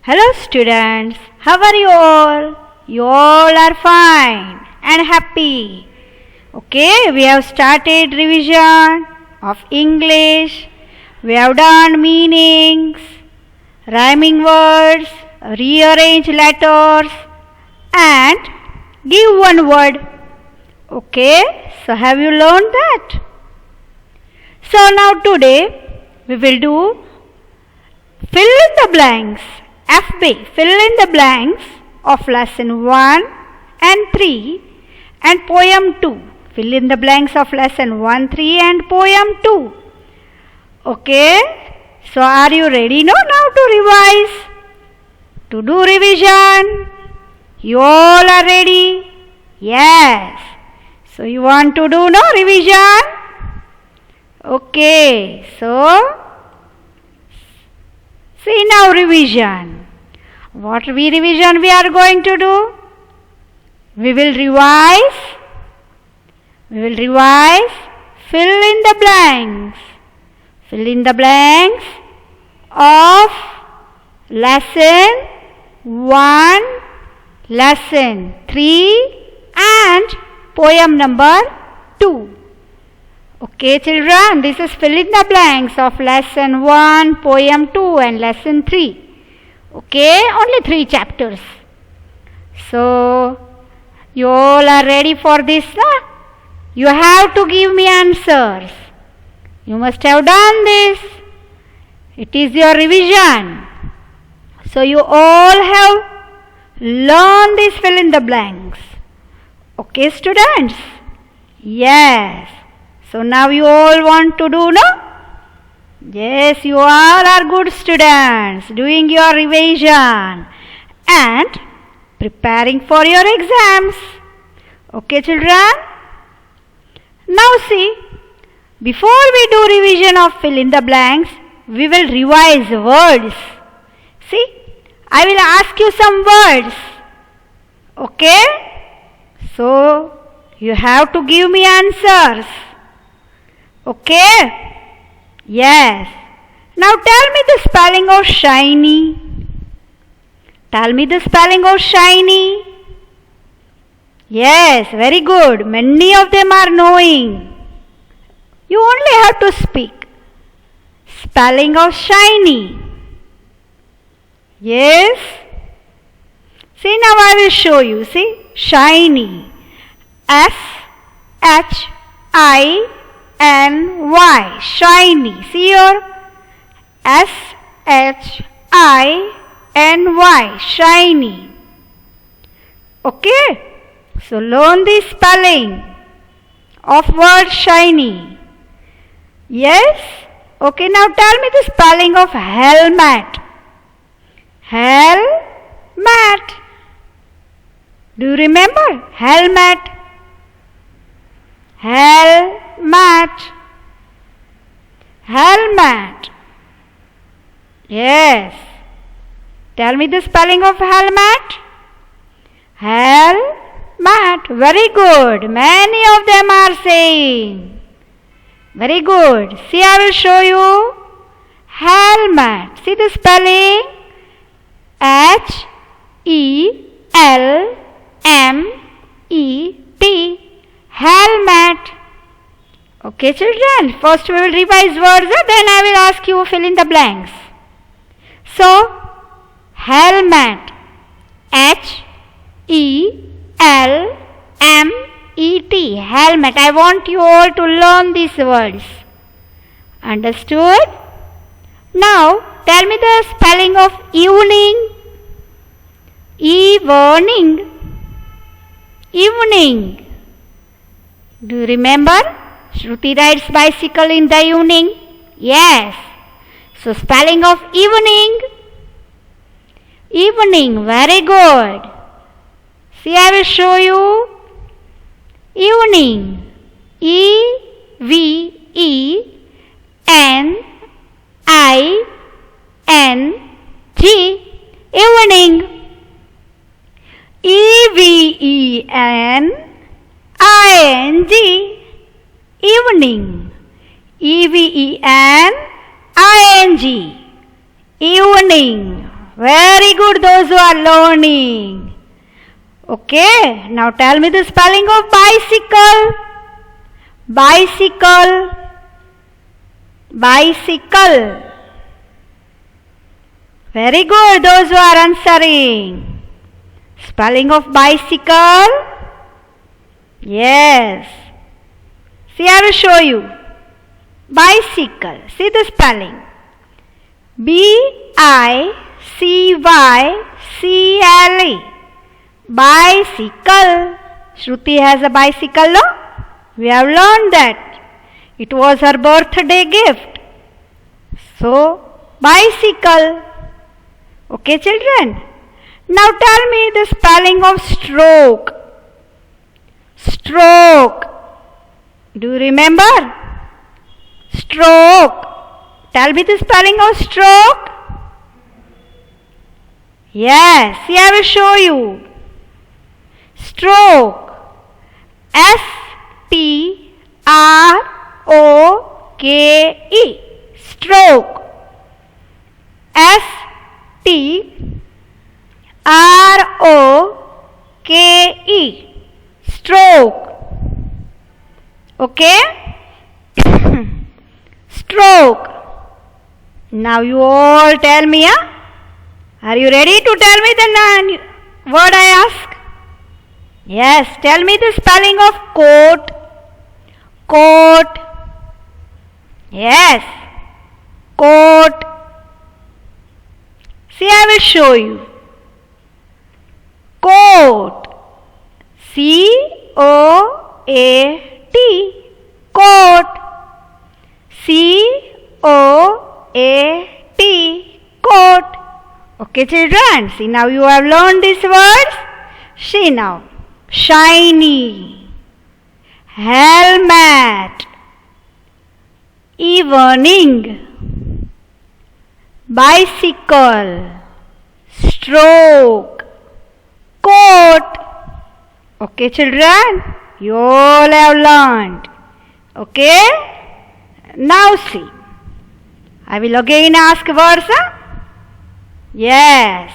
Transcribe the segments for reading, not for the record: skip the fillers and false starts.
Hello students, how are you all? You all are fine and happy. Okay, we have started revision of English. We have done meanings, rhyming words, rearrange letters and give one word. Okay, so have you learned that? So now today we will do fill in the blanks. FB, fill in the blanks of lesson 1 and 3 and poem 2. Fill in the blanks of lesson 1, 3 and poem 2. Okay, so are you ready now to revise? To do revision? You all are ready? Yes. So you want to do no revision? Okay, so see now revision. What revision we are going to do? We will revise. Fill in the blanks. Fill in the blanks of lesson 1, lesson 3 and poem number 2. Okay children, this is fill in the blanks of lesson 1, poem 2 and lesson 3. Okay, only 3 chapters. So, you all are ready for this? Nah? You have to give me answers. You must have done this. It is your revision. So, you all have learned this fill in the blanks. Okay, students? Yes. So, now you all want to do, no? Yes, you all are good students doing your revision and preparing for your exams. Okay, children? Now see, before we do revision of fill in the blanks, we will revise words. See, I will ask you some words. Okay? So, you have to give me answers. Okay? Yes. Now tell me the spelling of shiny. Tell me the spelling of shiny. Yes, very good. Many of them are knowing. You only have to speak. Spelling of shiny. Yes. See, now I will show you. See, shiny. S-H-I-N-Y, shiny. See here? S-H-I-N-Y, shiny. Okay? So learn the spelling of word shiny. Yes? Okay, now tell me the spelling of helmet. Helmet. Do you remember? Helmet. Helmet. Yes. Tell me the spelling of helmet. Helmet. Very good. Many of them are saying. Very good. See, I will show you. Helmet. See the spelling? H-E-L-M-E-T. Helmet. Okay, children. First we will revise words, then I will ask you fill in the blanks. So, helmet. H-E-L-M-E-T. Helmet. I want you all to learn these words. Understood? Now, tell me the spelling of evening. Evening. Do you remember? Shruti rides bicycle in the evening. Yes. So spelling of evening. Very good. See, I will show you. Evening. E-V-E-N-I-N-G. Evening. E-V-E-N-I-N-G. Evening. E-V-E-N-I-N-G. Evening. Very good, those who are learning. Okay, now tell me the spelling of bicycle. Bicycle. Bicycle. Very good, those who are answering. Spelling of bicycle. Yes. See, I will show you. Bicycle. See the spelling. B-I-C-Y-C-L-E. Bicycle. Shruti has a bicycle, no? We have learned that. It was her birthday gift. So, bicycle. Okay, children? Now tell me the spelling of stroke. Stroke. Do you remember? Stroke. Tell me the spelling of stroke. Yes, see, I will show you. Stroke. S-T-R-O-K-E. Stroke. S-T-R-O-K-E. Stroke. Okay? Stroke. Now you all tell me, huh? Are you ready to tell me the word I ask? Yes, tell me the spelling of coat. Coat. Yes. Coat. See, I will show you. Coat. C-O-A-T. Coat. C-O-A-T. Coat. Okay, children. See, now you have learned these words. See now. Shiny. Helmet. Evening. Bicycle. Stroke. Coat. Okay, children. You all have learned. Okay. Now see. I will again ask words. Huh? Yes.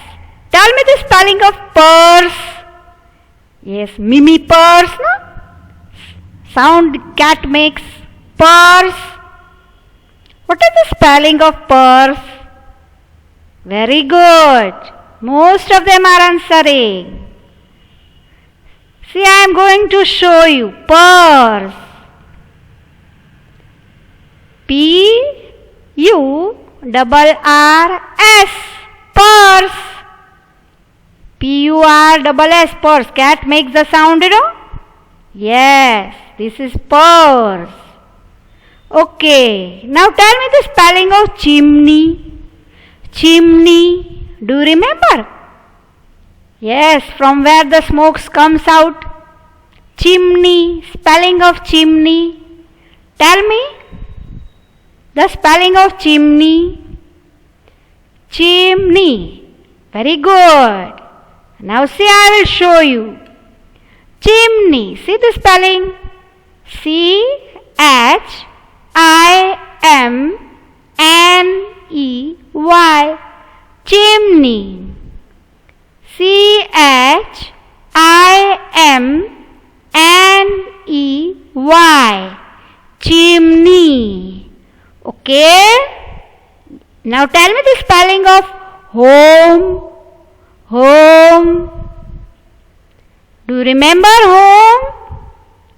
Tell me the spelling of purse. Yes, Mimi purse, no? Sound cat makes. Purse. What is the spelling of purse? Very good. Most of them are answering. See, I am going to show you. Purse. P-U-R-R-S. Purse. P-U-R-S-S. Purse. Cat makes the sound, you know? Yes, this is purse. Okay. Now tell me the spelling of chimney. Chimney. Do you remember? Yes, from where the smoke comes out. Chimney. Spelling of chimney. Tell me the spelling of chimney. Chimney. Very good. Now see, I will show you. Chimney. See the spelling. C-H-I-M-N-E-Y. Chimney. C-H-I-M-N-E-Y. Chimney. Okay. Now tell me the spelling of home. Home. Do you remember home?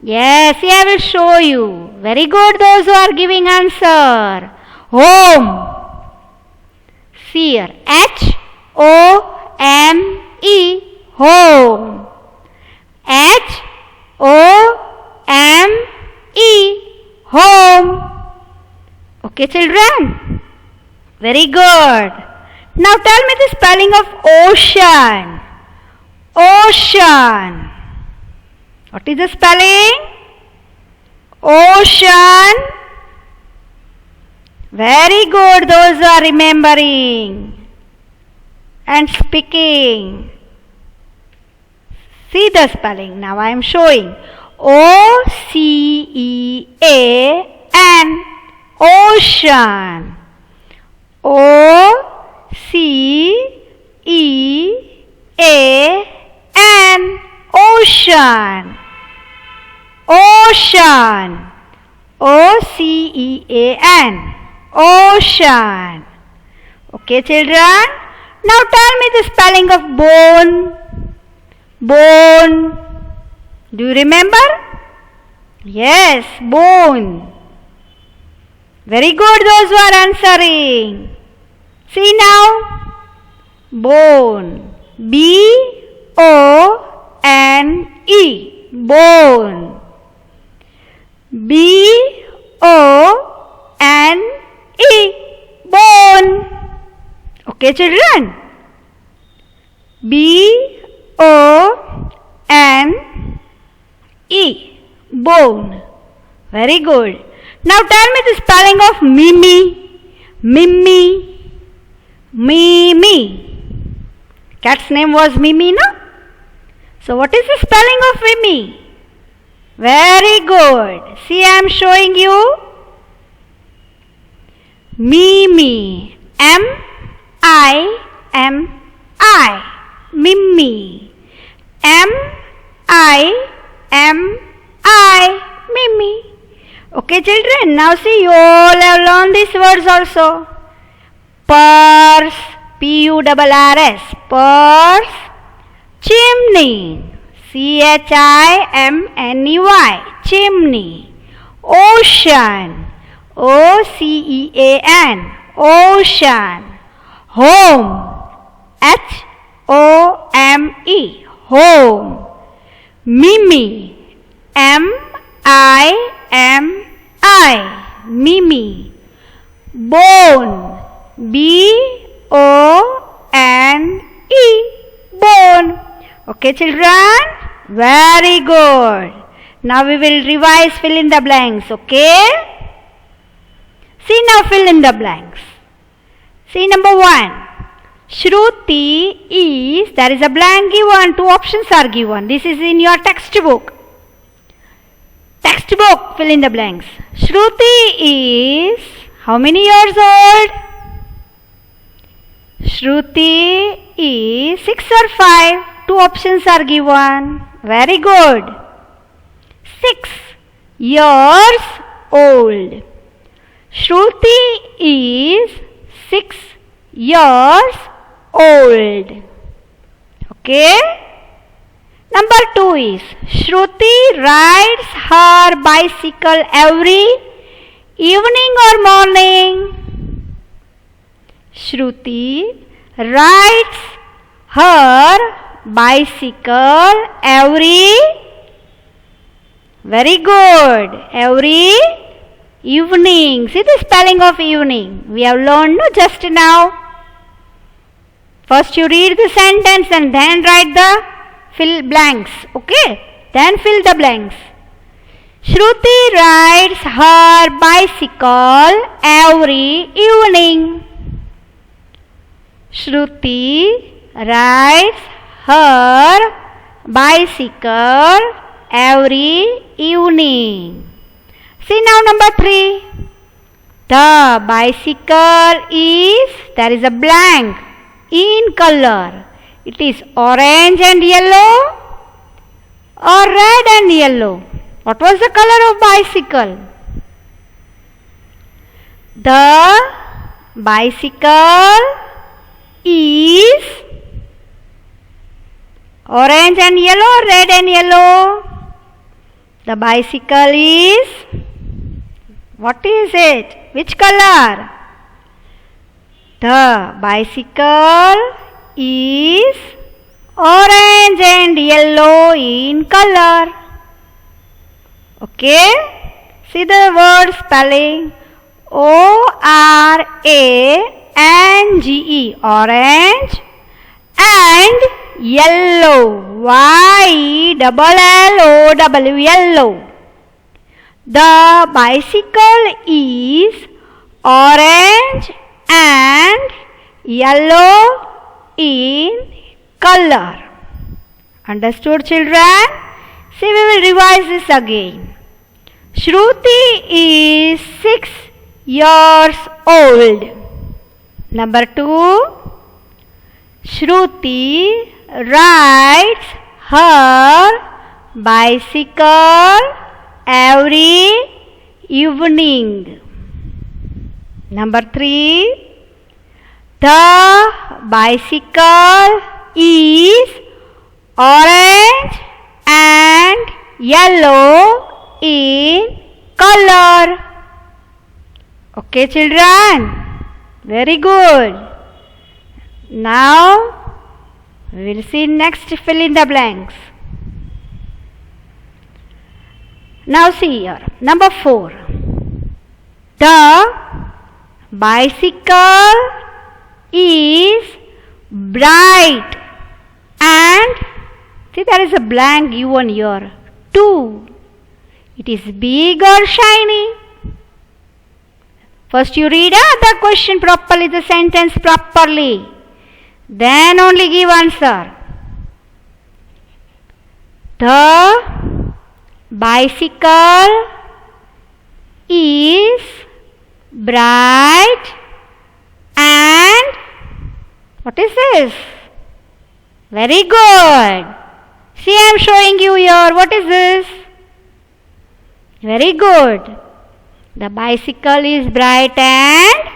Yes, I will show you. Very good, those who are giving answer. Home. See here. H-O-M-E. Home. H-O-M-E. Home. Okay, children? Very good. Now tell me the spelling of ocean. Ocean. What is the spelling? Ocean. Very good, those who are remembering and speaking. See the spelling. Now I am showing. O-C-E-A-N. Ocean. O-C-E-A-N. A-N, ocean. Ocean. O-C-E-A-N, ocean. Okay, children. Now tell me the spelling of bone. Bone. Do you remember? Yes, bone. Very good, those who are answering. See now. Bone. B-O-N-E. Bone. B-O-N-E. Bone. Okay, children. B-O-N-E. Bone. Very good. Now tell me the spelling of Mimi. Mimi. Mimi. Cat's name was Mimi, no? So what is the spelling of Mimi? Very good. See, I am showing you. Mimi. M-I-M-I. Mimi. M-I-M-I. Mimi. Okay, children. Now see, you all have learned these words also. Purse. P-U-R-R-S. Purse. Chimney. C-H-I-M-N-E-Y. Chimney. Ocean. O-C-E-A-N. Ocean. Home. H-O-M-E. Home. Mimi. M-I-M-I. Mimi. Bone. B-O-N-E. Bone. Okay, children? Very good. Now we will revise fill in the blanks, okay? See now, fill in the blanks. See number 1. Shruti is, there is a blank given, 2 options are given. This is in your textbook. Textbook, fill in the blanks. Shruti is, how many years old? Shruti is 6 or 5. 2 options are given. Very good. 6 years old. Shruti is 6 years old. Okay. Number 2 is Shruti rides her bicycle every evening or morning. Shruti rides her bicycle every, very good, every evening. See the spelling of evening. We have learned just now. First you read the sentence and then write the fill blanks. Okay? Then fill the blanks. Shruti rides her bicycle every evening. Shruti rides her bicycle every evening. See now number 3. The bicycle is, there is a blank, in color. It is orange and yellow or red and yellow. What was the color of bicycle? The bicycle is orange and yellow, red and yellow. The bicycle is, what is it? Which color? The bicycle is orange and yellow in color. Okay? See the word spelling. O-R-A-N-G-E. Orange and yellow. Y-E-L-L-O-W. Yellow. The bicycle is orange and yellow in color. Understood, children? See, we will revise this again. Shruti is 6 years old. Number 2. Shruti rides her bicycle every evening. Number 3. The bicycle is orange and yellow in color. Okay, children? Very good. Now we will see next fill in the blanks. Now see here. Number 4. The bicycle is bright and see there is a blank given here. 2. It is big or shiny. First you read the question properly, the sentence properly. Then only give answer. The bicycle is bright and what is this? Very good. See, I am showing you here. What is this? Very good. The bicycle is bright and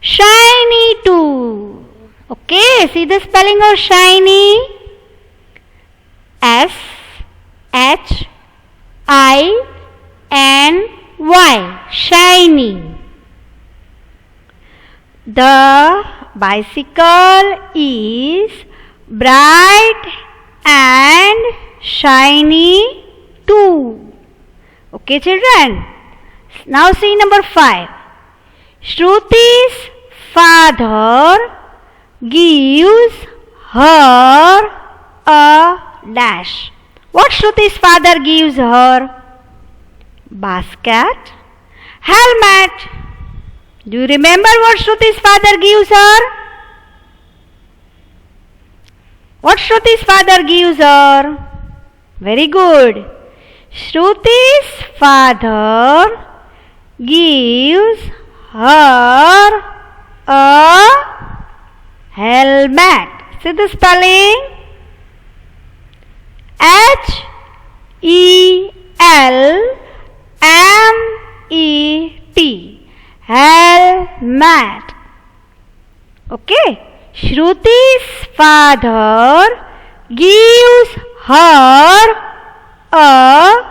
shiny too. Okay, see the spelling of shiny? S-H-I-N-Y. Shiny. The bicycle is bright and shiny too. Okay, children? Now see number 5. Shruti's father gives her a dash. What Shruti's father gives her? Basket, helmet. Do you remember what Shruti's father gives her? What Shruti's father gives her? Very good. Shruti's father gives her a helmet. See the spelling? H-E-L-M-E-T. Helmet. Okay. Shruti's father gives her a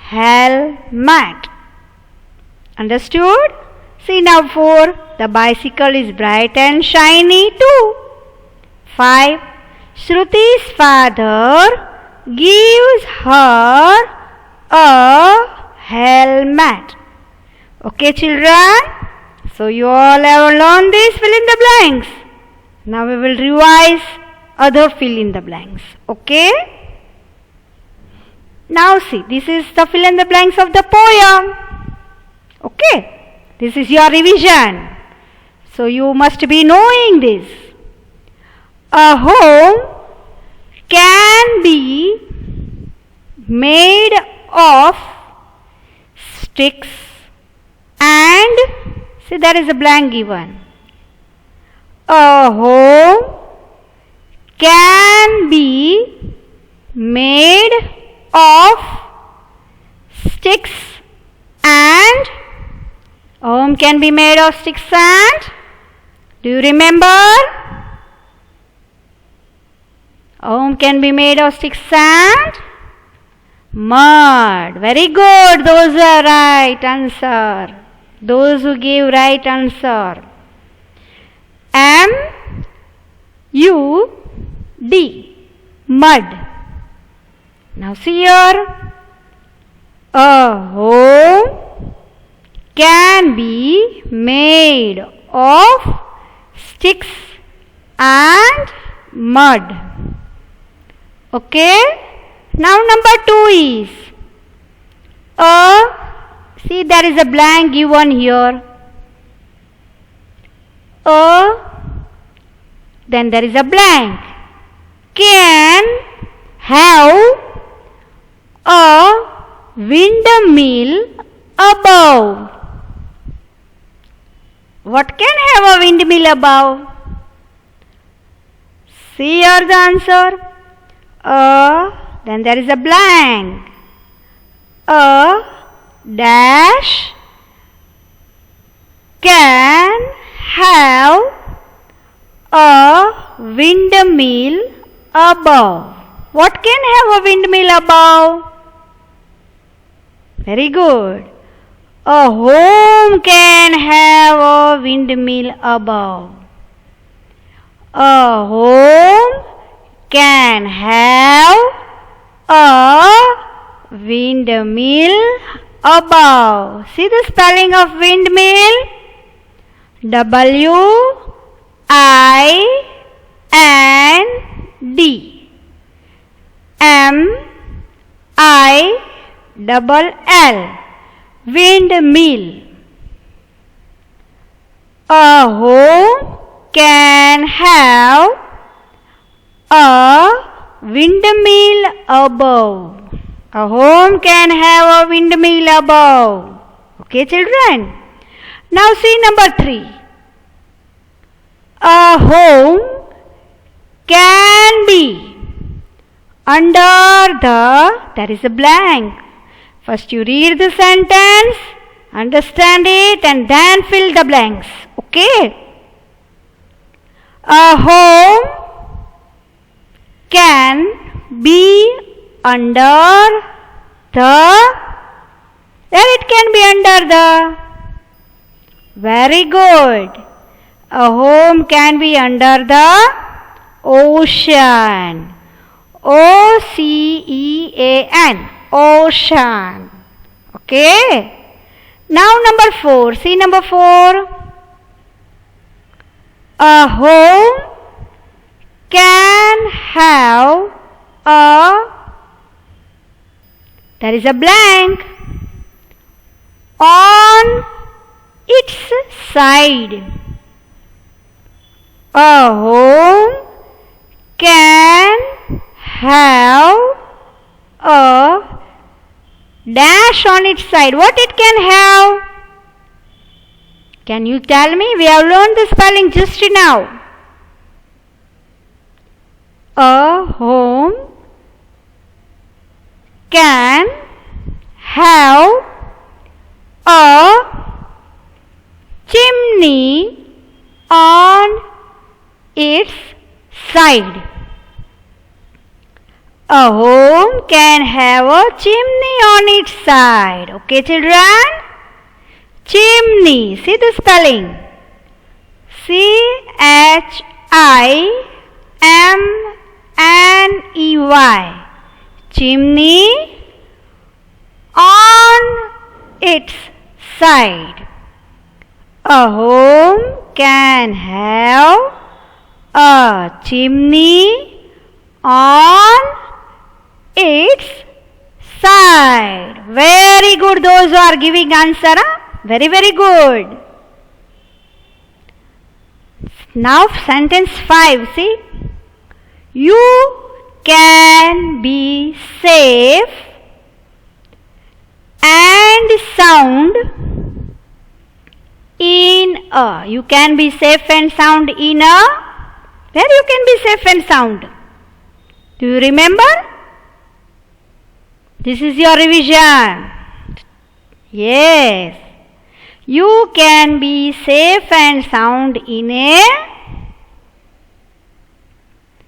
helmet. Understood? See now 4. The bicycle is bright and shiny too. 5. Shruti's father gives her a helmet. Okay, children? So you all have learned this fill in the blanks. Now we will revise other fill in the blanks. Okay? Now see, this is the fill in the blanks of the poem. Okay? This is your revision. So you must be knowing this. A home can be made of sticks and see there is a blank given. A home can be made of sticks and a home can be made of sticks and do you remember? A home can be made of sticks and mud. Very good. Those are right answer. Those who gave right answer. M-U-D. Mud. Now see here. A home can be made of sticks and mud. Okay? Now number 2 is see there is a blank given here. Then there is a blank. Can have a windmill above. What can have a windmill above? See here the answer. Then there is a blank. A dash can have a windmill above. What can have a windmill above? Very good. A home can have a windmill above. A home can have a windmill above. See the spelling of windmill? W-I-N-D M-I-L-L windmill. A home can have a windmill above. A home can have a windmill above. Okay, children? Now see number 3. A home can be under the, there is a blank. First you read the sentence, understand it, and then fill the blanks. Okay? A home can be under the, there it can be under the. Very good. A home can be under the ocean. O-C-E-A-N. Ocean. Okay. Now number 4. See number 4. A home can have a, there is a blank, on its side. A home can have a dash on its side. What it can have? Can you tell me? We have learned the spelling just now. A home can have a chimney on its side. A home can have a chimney on its side. Okay, children? Chimney. See the spelling. C-H-I-M-N-E-Y. Chimney on its side. A home can have a chimney on its side. Very good. Those who are giving answer. Very, very good. Now sentence 5. See. You can be safe and sound in a. You can be safe and sound in a. Where you can be safe and sound? Do you remember? This is your revision. Yes. You can be safe and sound in a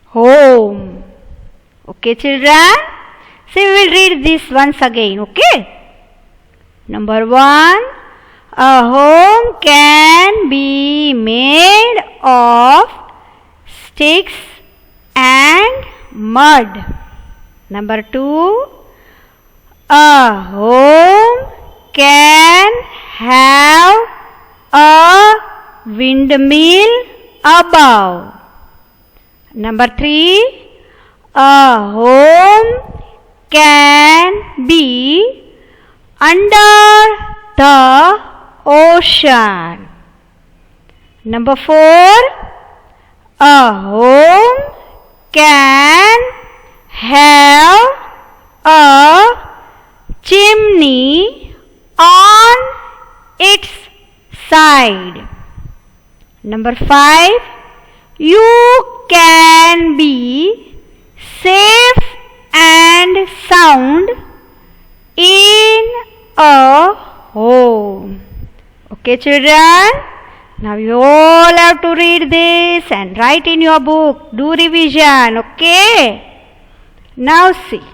home. Okay, children? So we will read this once again. Okay? Number 1. A home can be made of sticks and mud. Number 2. A home can have a windmill above. Number 3. A home can be under the ocean. Number 4. A home can have a chimney on its side. Number 5. You can be be safe and sound in a home. Okay, children? Now you all have to read this and write in your book. Do revision, okay? Now see.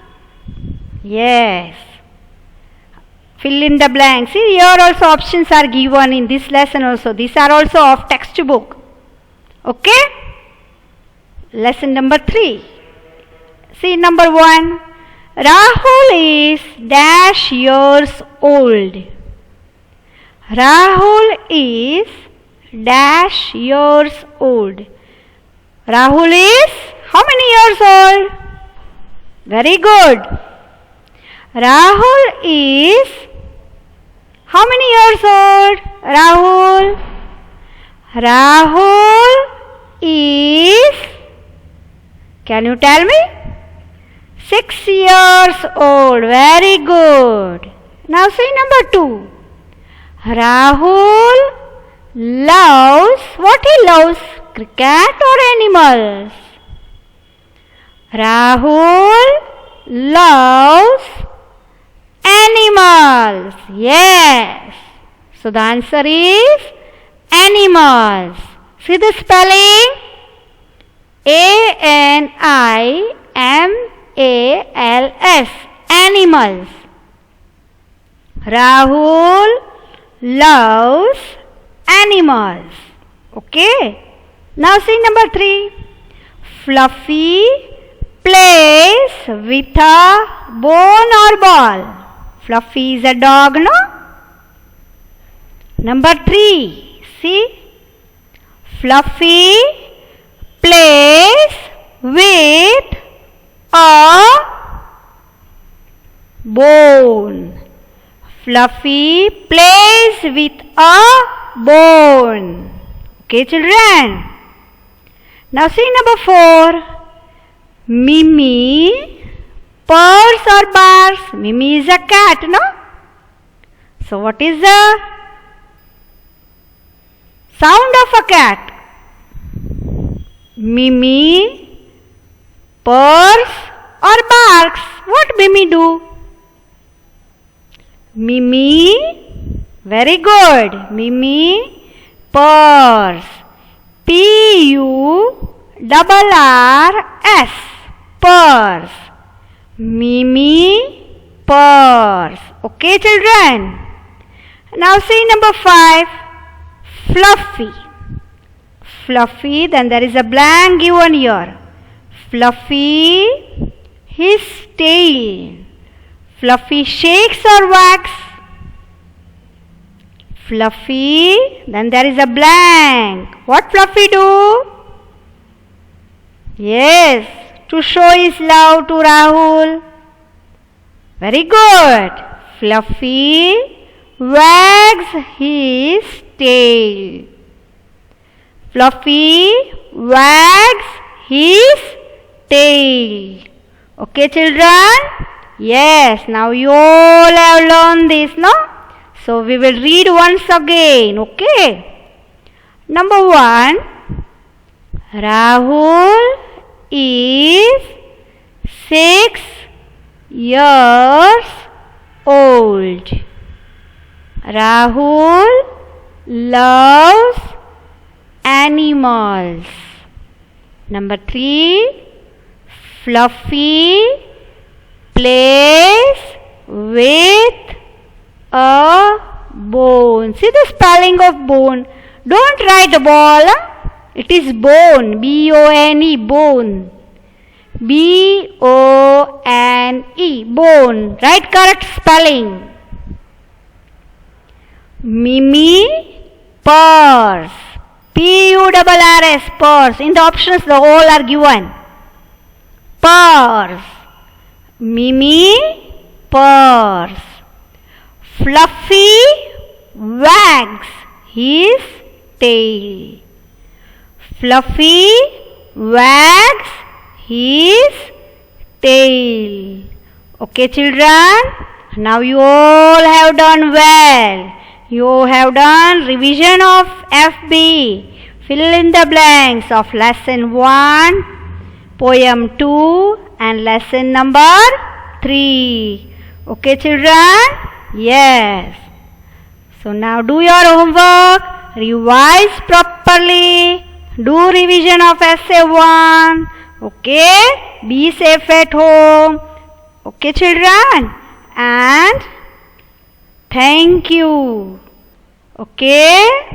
Yes. Fill in the blanks. See, here also options are given in this lesson also. These are also of textbook. Okay? Lesson number 3. See number 1. Rahul is dash years old. Rahul is dash years old. Rahul is how many years old? Very good. Rahul is how many years old? Rahul. Rahul is, can you tell me? 6 years old. Very good. Now see number 2. Rahul loves, what he loves? Cricket or animals? Rahul loves animals. Yes. So the answer is animals. See the spelling? A-N-I-M-A-L-S. Animals. Rahul loves animals. Okay. Now see number 3. Fluffy plays with a bone or ball. Fluffy is a dog, no? Number 3. See. Fluffy plays with a bone. Fluffy plays with a bone. Okay, children. Now see number 4. Mimi purrs or barks. Mimi is a cat, no? So what is the sound of a cat? Mimi purrs or barks. What Mimi do? Mimi, very good. Mimi purrs. P-U-R-R-S. Purrs. Mimi purrs. Okay, children. Now see number 5. Fluffy. Fluffy, then there is a blank given here. Fluffy, his tail. Fluffy shakes or wags? Fluffy, then there is a blank. What Fluffy do? Yes, to show his love to Rahul. Very good. Fluffy wags his tail. Fluffy wags his tail. Okay, children? Yes, now you all have learned this, no? So we will read once again, okay? Number 1. Rahul is 6 years old. Rahul loves animals. Number 3. Fluffy plays with a bone. See the spelling of bone. Don't write ball. It is bone. B-O-N-E. Bone. B-O-N-E. Bone. Write correct spelling. Mimi purrs. P-U-R-R-S. Purrs. In the options the all are given. Purrs. Mimi purrs. Fluffy wags his tail. Fluffy wags his tail. Okay, children? Now you all have done well. You have done revision of FB. Fill in the blanks of lesson 1 poem 2 and lesson number 3. Okay, children? Yes. So now do your homework, revise properly, do revision of essay 1. Okay, be safe at home. Okay, children? And thank you. Okay.